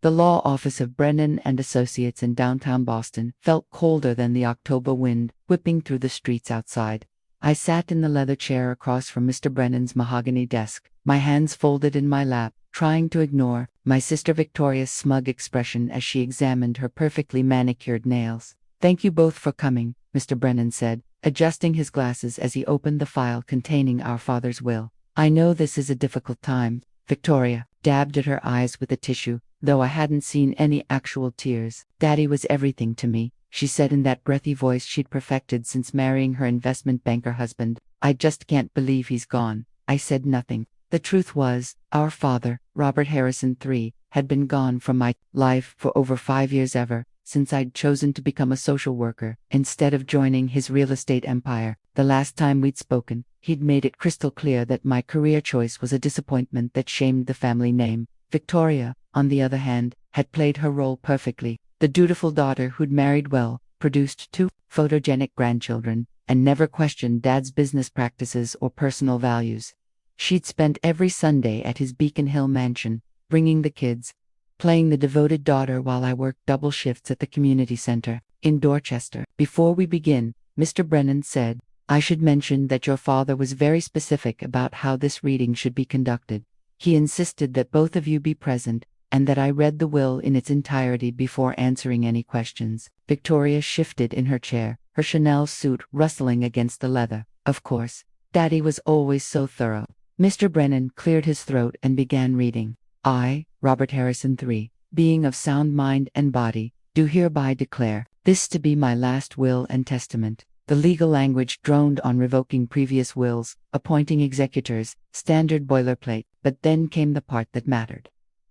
The law office of Brennan and Associates in downtown Boston felt colder than the October wind whipping through the streets outside. I sat in the leather chair across from Mr. Brennan's mahogany desk, my hands folded in my lap, trying to ignore my sister Victoria's smug expression as she examined her perfectly manicured nails. "Thank you both for coming," Mr. Brennan said, adjusting his glasses as he opened the file containing our father's will. "I know this is a difficult time." Victoria dabbed at her eyes with a tissue, though I hadn't seen any actual tears. "Daddy was everything to me," she said in that breathy voice she'd perfected since marrying her investment banker husband. "I just can't believe he's gone." I said nothing. The truth was, our father, Robert Harrison III, had been gone from my life for over 5 years since I'd chosen to become a social worker instead of joining his real estate empire. The last time we'd spoken, he'd made it crystal clear that my career choice was a disappointment that shamed the family name. Victoria, on the other hand, had played her role perfectly. The dutiful daughter who'd married well, produced 2 photogenic grandchildren, and never questioned Dad's business practices or personal values. She'd spent every Sunday at his Beacon Hill mansion, bringing the kids, playing the devoted daughter while I worked double shifts at the community center in Dorchester. "Before we begin," Mr. Brennan said, "I should mention that your father was very specific about how this reading should be conducted. He insisted that both of you be present, and that I read the will in its entirety before answering any questions." Victoria shifted in her chair, her Chanel suit rustling against the leather. "Of course. Daddy was always so thorough." Mr. Brennan cleared his throat and began reading. "I, Robert Harrison III, being of sound mind and body, do hereby declare this to be my last will and testament." The legal language droned on revoking previous wills, appointing executors, standard boilerplate, but then came the part that mattered.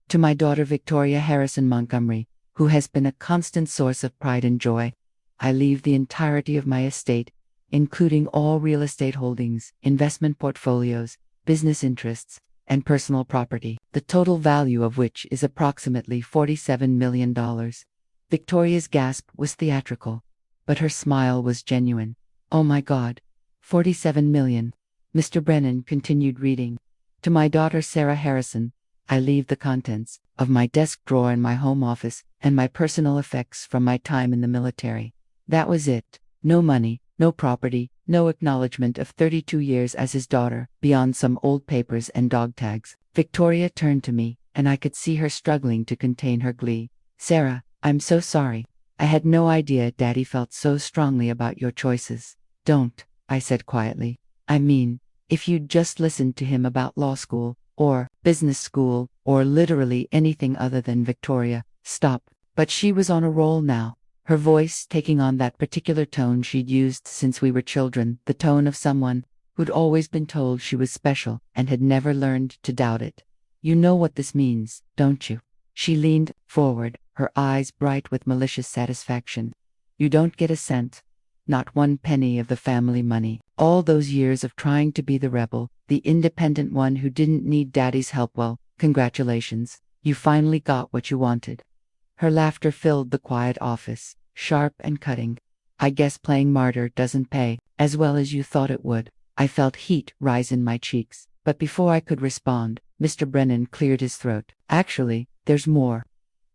"To my daughter Victoria Harrison Montgomery, who has been a constant source of pride and joy, I leave the entirety of my estate, including all real estate holdings, investment portfolios, business interests, and personal property, the total value of which is approximately $47 million. Victoria's gasp was theatrical, but her smile was genuine. "Oh my God. 47 million. Mr. Brennan continued reading. "To my daughter Sarah Harrison, I leave the contents of my desk drawer in my home office and my personal effects from my time in the military." That was it. No money, no property, no acknowledgement of 32 years as his daughter, beyond some old papers and dog tags. Victoria turned to me, and I could see her struggling to contain her glee. "Sarah, I'm so sorry. I had no idea Daddy felt so strongly about your choices." "Don't," I said quietly. "I mean, if you'd just listened to him about law school, or business school, or literally anything other than Victoria." "Stop." But she was on a roll now, her voice taking on that particular tone she'd used since we were children, the tone of someone who'd always been told she was special and had never learned to doubt it. "You know what this means, don't you?" She leaned forward, her eyes bright with malicious satisfaction. "You don't get a cent. Not 1 penny of the family money. All those years of trying to be the rebel, the independent one who didn't need Daddy's help, well, congratulations. You finally got what you wanted." Her laughter filled the quiet office, sharp and cutting. "I guess playing martyr doesn't pay as well as you thought it would." I felt heat rise in my cheeks, but before I could respond, Mr. Brennan cleared his throat. "Actually, there's more."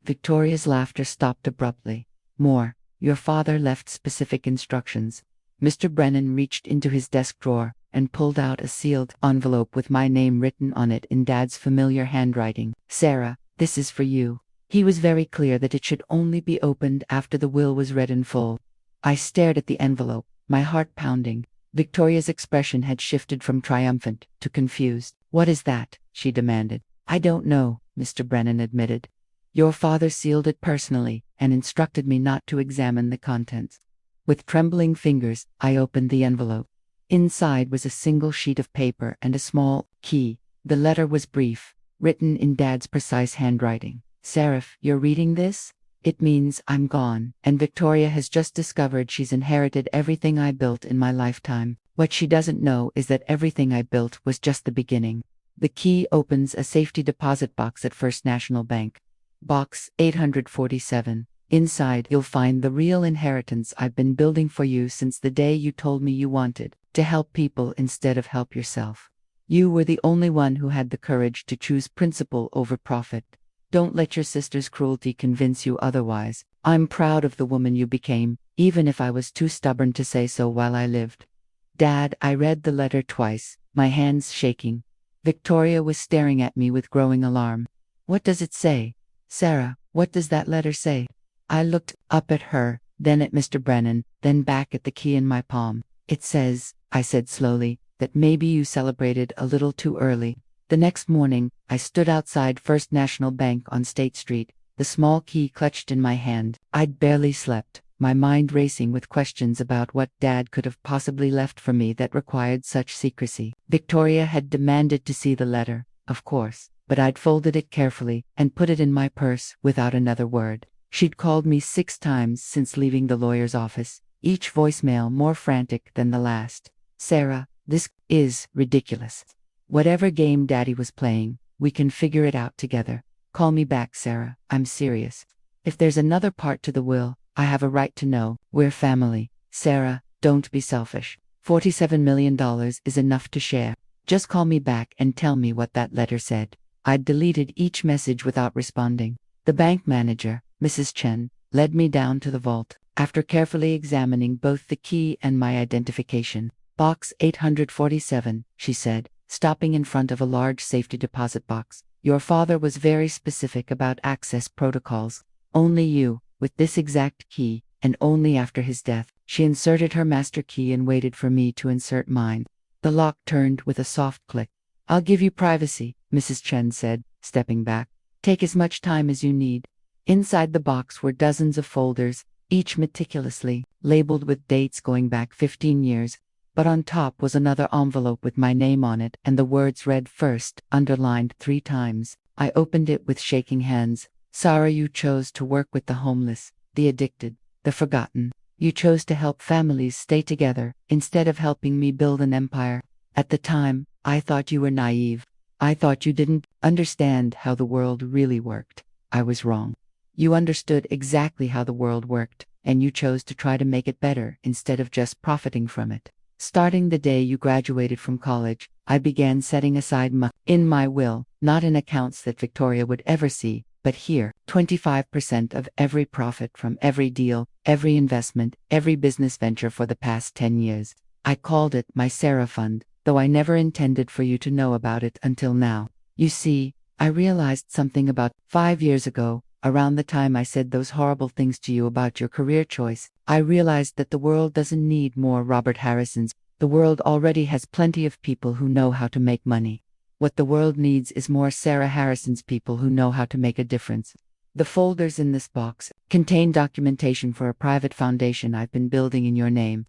Victoria's laughter stopped abruptly. "More. Your father left specific instructions." Mr. Brennan reached into his desk drawer and pulled out a sealed envelope with my name written on it in Dad's familiar handwriting. "Sarah, this is for you." He was very clear that it should only be opened after the will was read in full. I stared at the envelope, my heart pounding. Victoria's expression had shifted from triumphant to confused. "What is that?" she demanded. "I don't know," Mr. Brennan admitted. "Your father sealed it personally and instructed me not to examine the contents." With trembling fingers, I opened the envelope. Inside was a single sheet of paper and a small key. The letter was brief, written in Dad's precise handwriting. "Sarah, you're reading this? It means I'm gone, and Victoria has just discovered she's inherited everything I built in my lifetime. What she doesn't know is that everything I built was just the beginning." The key opens a safety deposit box at First National Bank. Box 847. Inside you'll find the real inheritance I've been building for you since the day you told me you wanted to help people instead of help yourself. You were the only one who had the courage to choose principle over profit. Don't let your sister's cruelty convince you otherwise. I'm proud of the woman you became, even if I was too stubborn to say so while I lived. Dad, I read the letter twice, my hands shaking. Victoria was staring at me with growing alarm. What does it say? Sarah, what does that letter say? I looked up at her, then at Mr. Brennan, then back at the key in my palm. It says, I said slowly, that maybe you celebrated a little too early. The next morning, I stood outside First National Bank on State Street, the small key clutched in my hand. I'd barely slept, my mind racing with questions about what Dad could have possibly left for me that required such secrecy. Victoria had demanded to see the letter, of course, but I'd folded it carefully and put it in my purse without another word. She'd called me 6 times since leaving the lawyer's office, each voicemail more frantic than the last. Sarah, this is ridiculous. Whatever game Daddy was playing, we can figure it out together. Call me back, Sarah, I'm serious. If there's another part to the will, I have a right to know. We're family. Sarah, don't be selfish. $47 million is enough to share. Just call me back and tell me what that letter said. I'd deleted each message without responding. The bank manager, Mrs. Chen, led me down to the vault. After carefully examining both the key and my identification, Box 847, she said, stopping in front of a large safety deposit box. Your father was very specific about access protocols. Only you, with this exact key, and only after his death. She inserted her master key and waited for me to insert mine. The lock turned with a soft click. I'll give you privacy, Mrs. Chen said, stepping back. Take as much time as you need. Inside the box were dozens of folders, each meticulously labeled with dates going back 15 years. But on top was another envelope with my name on it and the words read first, underlined 3 times. I opened it with shaking hands. Sorry you chose to work with the homeless, the addicted, the forgotten. You chose to help families stay together, instead of helping me build an empire. At the time, I thought you were naive. I thought you didn't understand how the world really worked. I was wrong. You understood exactly how the world worked, and you chose to try to make it better instead of just profiting from it. Starting the day you graduated from college, I began setting aside money in my will, not in accounts that Victoria would ever see, but here, 25% of every profit from every deal, every investment, every business venture for the past 10 years. I called it my Sarah Fund, though I never intended for you to know about it until now. You see, I realized something about 5 years ago, around the time I said those horrible things to you about your career choice. I realized that the world doesn't need more Robert Harrisons. The world already has plenty of people who know how to make money. What the world needs is more Sarah Harrison's people who know how to make a difference. The folders in this box contain documentation for a private foundation I've been building in your name.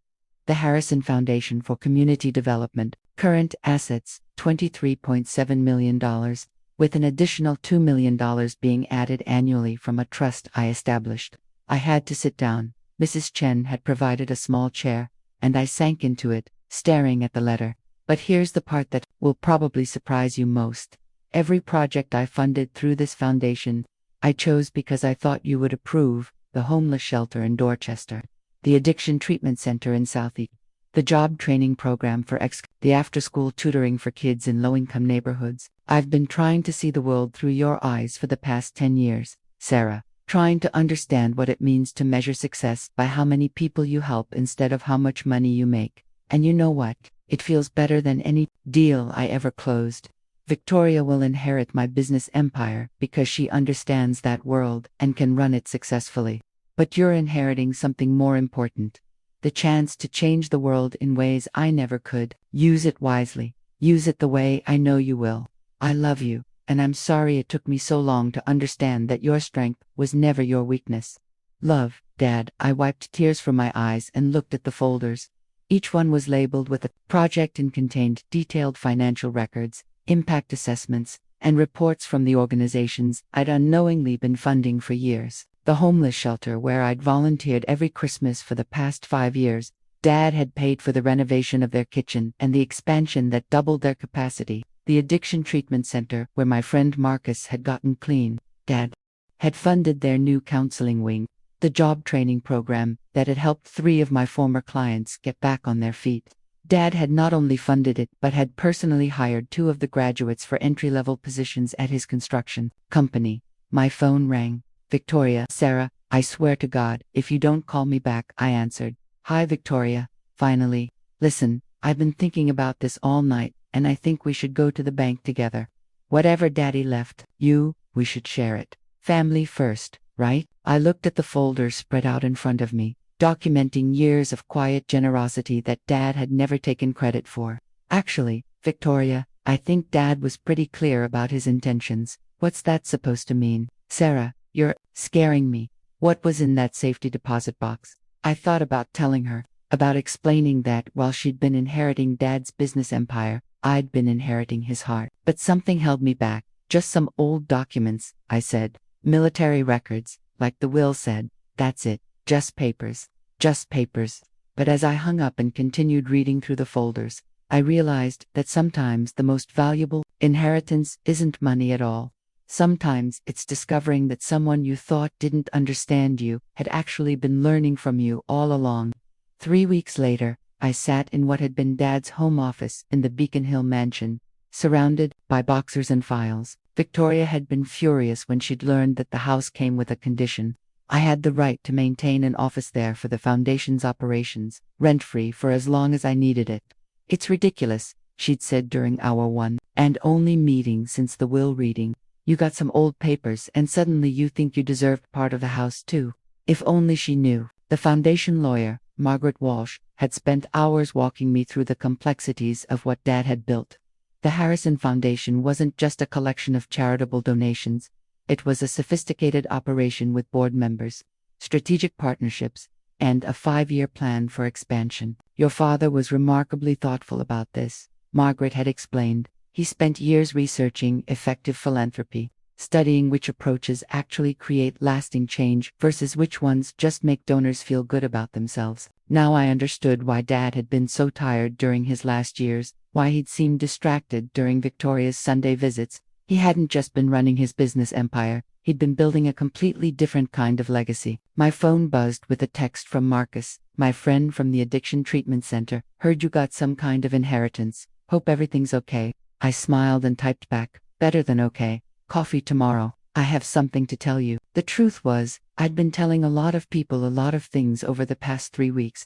The Harrison Foundation for Community Development. Current assets, $23.7 million. With an additional $2 million being added annually from a trust I established. I had to sit down. Mrs. Chen had provided a small chair, and I sank into it, staring at the letter. But here's the part that will probably surprise you most. Every project I funded through this foundation, I chose because I thought you would approve. The homeless shelter in Dorchester, the addiction treatment center in Southeast, the job training program for the after-school tutoring for kids in low-income neighborhoods. I've been trying to see the world through your eyes for the past 10 years, Sarah, trying to understand what it means to measure success by how many people you help instead of how much money you make. And you know what? It feels better than any deal I ever closed. Victoria will inherit my business empire because she understands that world and can run it successfully. But you're inheriting something more important. The chance to change the world in ways I never could. Use it wisely. Use it the way I know you will. I love you, and I'm sorry it took me so long to understand that your strength was never your weakness. Love, Dad. I wiped tears from my eyes and looked at the folders. Each one was labeled with a project and contained detailed financial records, impact assessments, and reports from the organizations I'd unknowingly been funding for years. The homeless shelter where I'd volunteered every Christmas for the past 5 years. Dad had paid for the renovation of their kitchen and the expansion that doubled their capacity. The addiction treatment center where my friend Marcus had gotten clean. Dad had funded their new counseling wing. The job training program that had helped 3 of my former clients get back on their feet. Dad had not only funded it but had personally hired 2 of the graduates for entry-level positions at his construction company. My phone rang. Victoria, Sarah, I swear to God, if you don't call me back, I answered. Hi, Victoria. Finally. Listen, I've been thinking about this all night, and I think we should go to the bank together. Whatever Daddy left you, we should share it. Family first, right? I looked at the folders spread out in front of me, documenting years of quiet generosity that Dad had never taken credit for. Actually, Victoria, I think Dad was pretty clear about his intentions. What's that supposed to mean? Sarah, you're scaring me. What was in that safety deposit box? I thought about telling her, about explaining that while she'd been inheriting Dad's business empire, I'd been inheriting his heart. But something held me back. Just some old documents, I said. Military records, like the will said. That's it. Just papers. Just papers. But as I hung up and continued reading through the folders, I realized that sometimes the most valuable inheritance isn't money at all. Sometimes it's discovering that someone you thought didn't understand you had actually been learning from you all along. 3 weeks later, I sat in what had been Dad's home office in the Beacon Hill mansion, surrounded by boxers and files. Victoria had been furious when she'd learned that the house came with a condition. I had the right to maintain an office there for the foundation's operations, rent-free for as long as I needed it. It's ridiculous, she'd said during our one and only meeting since the will reading. You got some old papers and suddenly you think you deserved part of the house too. If only she knew. The foundation lawyer, Margaret Walsh, had spent hours walking me through the complexities of what Dad had built. The Harrison Foundation wasn't just a collection of charitable donations. It was a sophisticated operation with board members, strategic partnerships, and a 5-year plan for expansion. Your father was remarkably thoughtful about this, Margaret had explained. He spent years researching effective philanthropy, studying which approaches actually create lasting change versus which ones just make donors feel good about themselves. Now I understood why Dad had been so tired during his last years, why he'd seemed distracted during Victoria's Sunday visits. He hadn't just been running his business empire, he'd been building a completely different kind of legacy. My phone buzzed with a text from Marcus, my friend from the Addiction Treatment Center. Heard you got some kind of inheritance. Hope everything's okay. I smiled and typed back, better than okay. Coffee tomorrow. I have something to tell you. The truth was, I'd been telling a lot of people a lot of things over the past 3 weeks.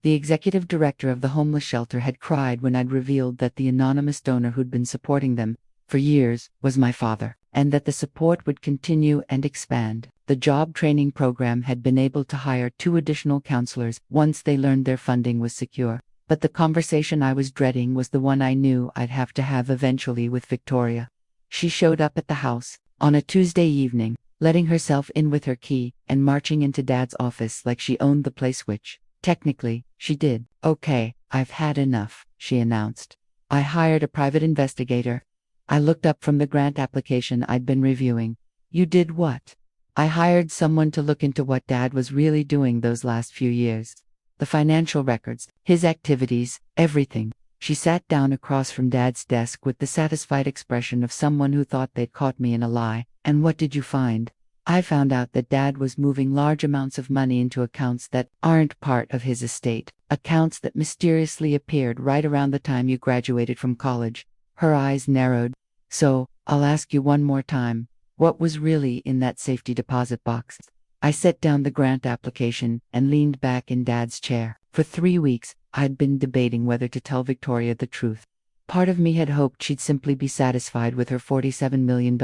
The executive director of the homeless shelter had cried when I'd revealed that the anonymous donor who'd been supporting them for years was my father, and that the support would continue and expand. The job training program had been able to hire 2 additional counselors once they learned their funding was secure. But the conversation I was dreading was the one I knew I'd have to have eventually with Victoria. She showed up at the house on a Tuesday evening, letting herself in with her key and marching into Dad's office like she owned the place, which, technically, she did. Okay, I've had enough, she announced. I hired a private investigator. I looked up from the grant application I'd been reviewing. You did what? I hired someone to look into what Dad was really doing those last few years. The financial records, his activities, everything. She sat down across from Dad's desk with the satisfied expression of someone who thought they'd caught me in a lie. And what did you find? I found out that Dad was moving large amounts of money into accounts that aren't part of his estate, accounts that mysteriously appeared right around the time you graduated from college. Her eyes narrowed. So, I'll ask you one more time, what was really in that safety deposit box? I set down the grant application and leaned back in Dad's chair. For 3 weeks, I'd been debating whether to tell Victoria the truth. Part of me had hoped she'd simply be satisfied with her $47 million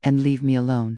and leave me alone.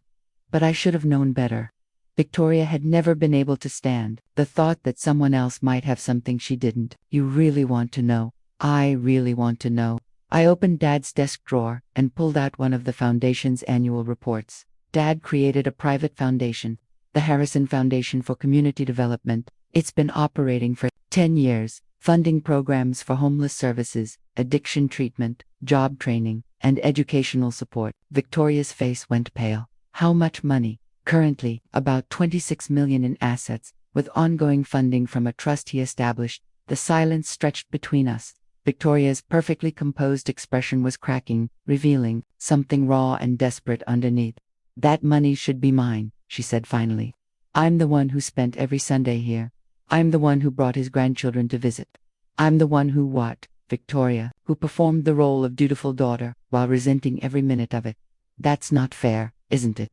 But I should have known better. Victoria had never been able to stand the thought that someone else might have something she didn't. You really want to know? I really want to know. I opened Dad's desk drawer and pulled out one of the foundation's annual reports. Dad created a private foundation, the Harrison Foundation for Community Development. It's been operating for 10 years, funding programs for homeless services, addiction treatment, job training, and educational support. Victoria's face went pale. How much money? Currently, about $26 million in assets, with ongoing funding from a trust he established. The silence stretched between us. Victoria's perfectly composed expression was cracking, revealing something raw and desperate underneath. That money should be mine, she said finally. I'm the one who spent every Sunday here. I'm the one who brought his grandchildren to visit. I'm the one who what? Victoria, who performed the role of dutiful daughter while resenting every minute of it. That's not fair, isn't it?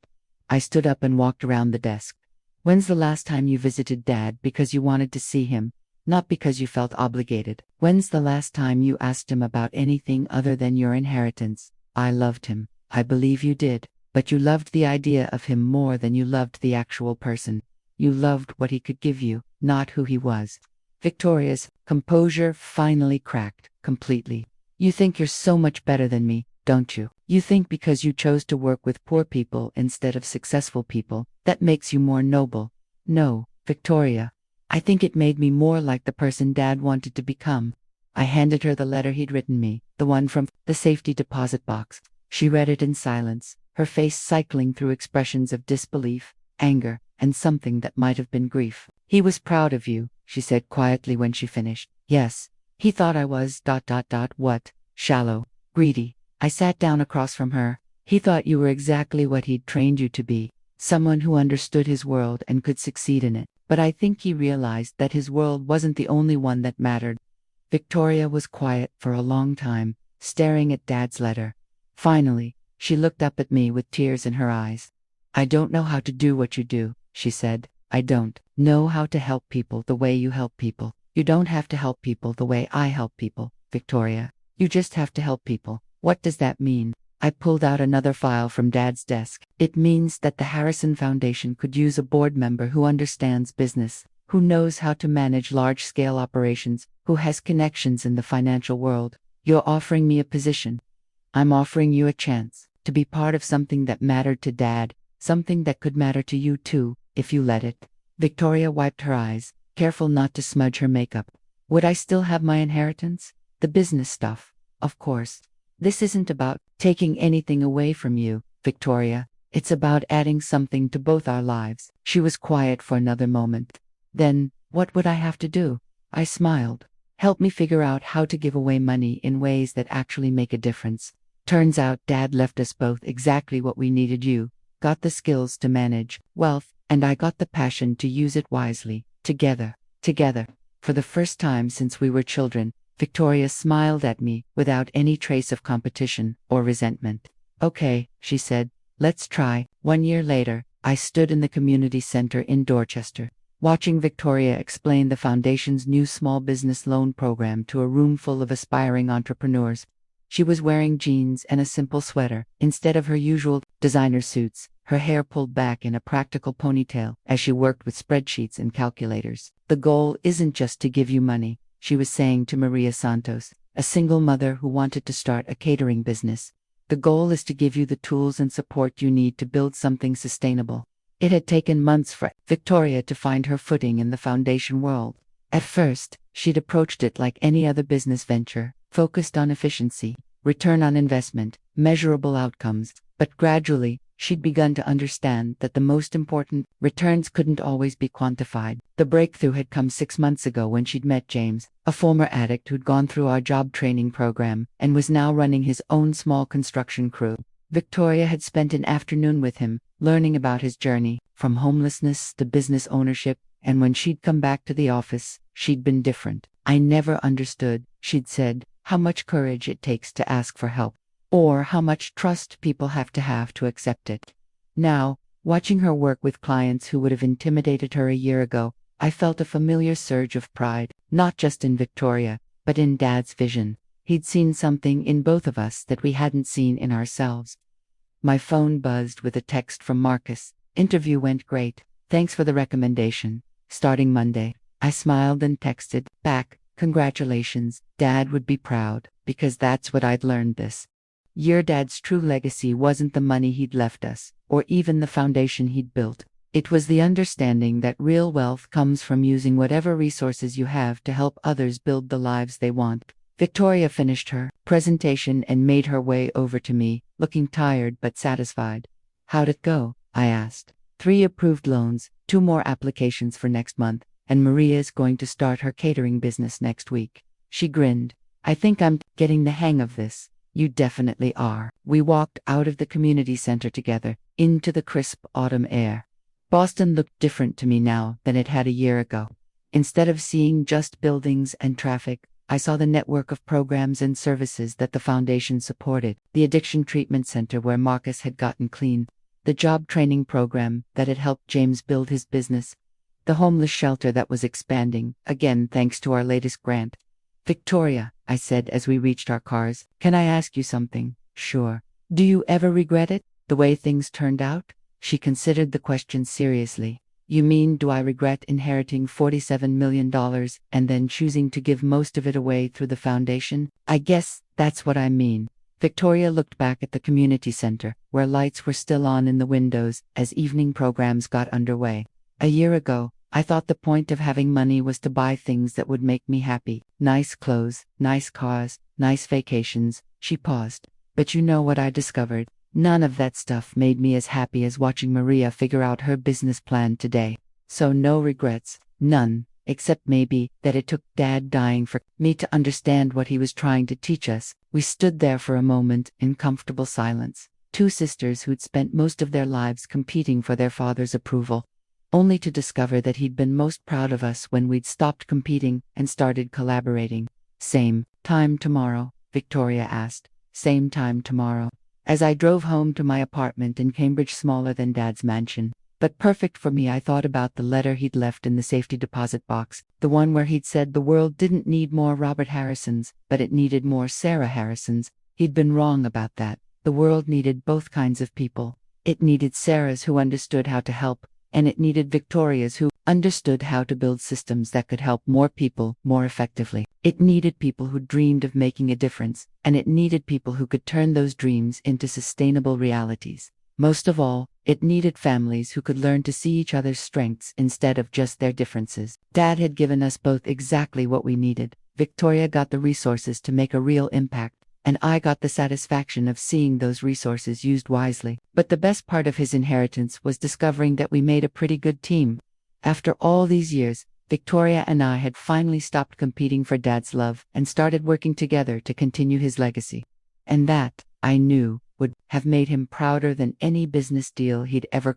I stood up and walked around the desk. When's the last time you visited Dad because you wanted to see him, not because you felt obligated? When's the last time you asked him about anything other than your inheritance? I loved him. I believe you did. But you loved the idea of him more than you loved the actual person. You loved what he could give you, not who he was. Victoria's composure finally cracked, completely. You think you're so much better than me, don't you? You think because you chose to work with poor people instead of successful people, that makes you more noble. No, Victoria. I think it made me more like the person Dad wanted to become. I handed her the letter he'd written me, the one from the safety deposit box. She read it in silence, her face cycling through expressions of disbelief, anger, and something that might have been grief. He was proud of you, she said quietly when she finished. Yes. He thought I was ... What? Shallow. Greedy. I sat down across from her. He thought you were exactly what he'd trained you to be. Someone who understood his world and could succeed in it. But I think he realized that his world wasn't the only one that mattered. Victoria was quiet for a long time, staring at Dad's letter. Finally, she looked up at me with tears in her eyes. I don't know how to do what you do, she said. I don't know how to help people the way you help people. You don't have to help people the way I help people, Victoria. You just have to help people. What does that mean? I pulled out another file from Dad's desk. It means that the Harrison Foundation could use a board member who understands business, who knows how to manage large-scale operations, who has connections in the financial world. You're offering me a position. I'm offering you a chance to be part of something that mattered to Dad, something that could matter to you too, if you let it. Victoria wiped her eyes, careful not to smudge her makeup. Would I still have my inheritance? The business stuff, of course. This isn't about taking anything away from you, Victoria. It's about adding something to both our lives. She was quiet for another moment. Then, what would I have to do? I smiled. Help me figure out how to give away money in ways that actually make a difference. Turns out Dad left us both exactly what we needed. You got the skills to manage wealth, and I got the passion to use it wisely. Together. For the first time since we were children, Victoria smiled at me without any trace of competition or resentment. Okay, she said, let's try. 1 year later, I stood in the community center in Dorchester, watching Victoria explain the foundation's new small business loan program to a room full of aspiring entrepreneurs. She was wearing jeans and a simple sweater, instead of her usual designer suits, her hair pulled back in a practical ponytail as she worked with spreadsheets and calculators. The goal isn't just to give you money, she was saying to Maria Santos, a single mother who wanted to start a catering business. The goal is to give you the tools and support you need to build something sustainable. It had taken months for Victoria to find her footing in the foundation world. At first, she'd approached it like any other business venture, focused on efficiency, return on investment, measurable outcomes, but gradually, she'd begun to understand that the most important returns couldn't always be quantified. The breakthrough had come 6 months ago when she'd met James, a former addict who'd gone through our job training program and was now running his own small construction crew. Victoria had spent an afternoon with him, learning about his journey, from homelessness to business ownership, and when she'd come back to the office, she'd been different. I never understood, she'd said, how much courage it takes to ask for help, or how much trust people have to accept it. Now, watching her work with clients who would have intimidated her a year ago, I felt a familiar surge of pride, not just in Victoria, but in Dad's vision. He'd seen something in both of us that we hadn't seen in ourselves. My phone buzzed with a text from Marcus. Interview went great. Thanks for the recommendation. Starting Monday. I smiled and texted back, congratulations. Dad would be proud, because that's what I'd learned this year. Dad's true legacy wasn't the money he'd left us, or even the foundation he'd built. It was the understanding that real wealth comes from using whatever resources you have to help others build the lives they want. Victoria finished her presentation and made her way over to me, looking tired but satisfied. How'd it go? I asked. 3 approved loans, 2 more applications for next month, and Maria's going to start her catering business next week. She grinned. I think I'm getting the hang of this. You definitely are. We walked out of the community center together, into the crisp autumn air. Boston looked different to me now than it had a year ago. Instead of seeing just buildings and traffic, I saw the network of programs and services that the foundation supported. The addiction treatment center where Marcus had gotten clean. the job training program that had helped James build his business, the homeless shelter that was expanding, again thanks to our latest grant. Victoria, I said as we reached our cars, can I ask you something? Sure. Do you ever regret it, the way things turned out? She considered the question seriously. You mean, do I regret inheriting $47 million and then choosing to give most of it away through the foundation? I guess that's what I mean. Victoria looked back at the community center, where lights were still on in the windows as evening programs got underway. A year ago, I thought the point of having money was to buy things that would make me happy. Nice clothes, nice cars, nice vacations. She paused. But you know what I discovered? None of that stuff made me as happy as watching Maria figure out her business plan today. So no regrets, none, except maybe that it took Dad dying for me to understand what he was trying to teach us. We stood there for a moment in comfortable silence, two sisters who'd spent most of their lives competing for their father's approval, only to discover that he'd been most proud of us when we'd stopped competing and started collaborating. Same time tomorrow? Victoria asked. Same time tomorrow. As I drove home to my apartment in Cambridge, smaller than Dad's mansion, but perfect for me, I thought about the letter he'd left in the safety deposit box, the one where he'd said the world didn't need more Robert Harrisons, but it needed more Sarah Harrisons. He'd been wrong about that. The world needed both kinds of people. It needed Sarahs who understood how to help, and it needed Victorias who understood how to build systems that could help more people more effectively. It needed people who dreamed of making a difference, and it needed people who could turn those dreams into sustainable realities. Most of all, it needed families who could learn to see each other's strengths instead of just their differences. Dad had given us both exactly what we needed. Victoria got the resources to make a real impact, and I got the satisfaction of seeing those resources used wisely. But the best part of his inheritance was discovering that we made a pretty good team. After all these years, Victoria and I had finally stopped competing for Dad's love and started working together to continue his legacy. And that, I knew, would have made him prouder than any business deal he'd ever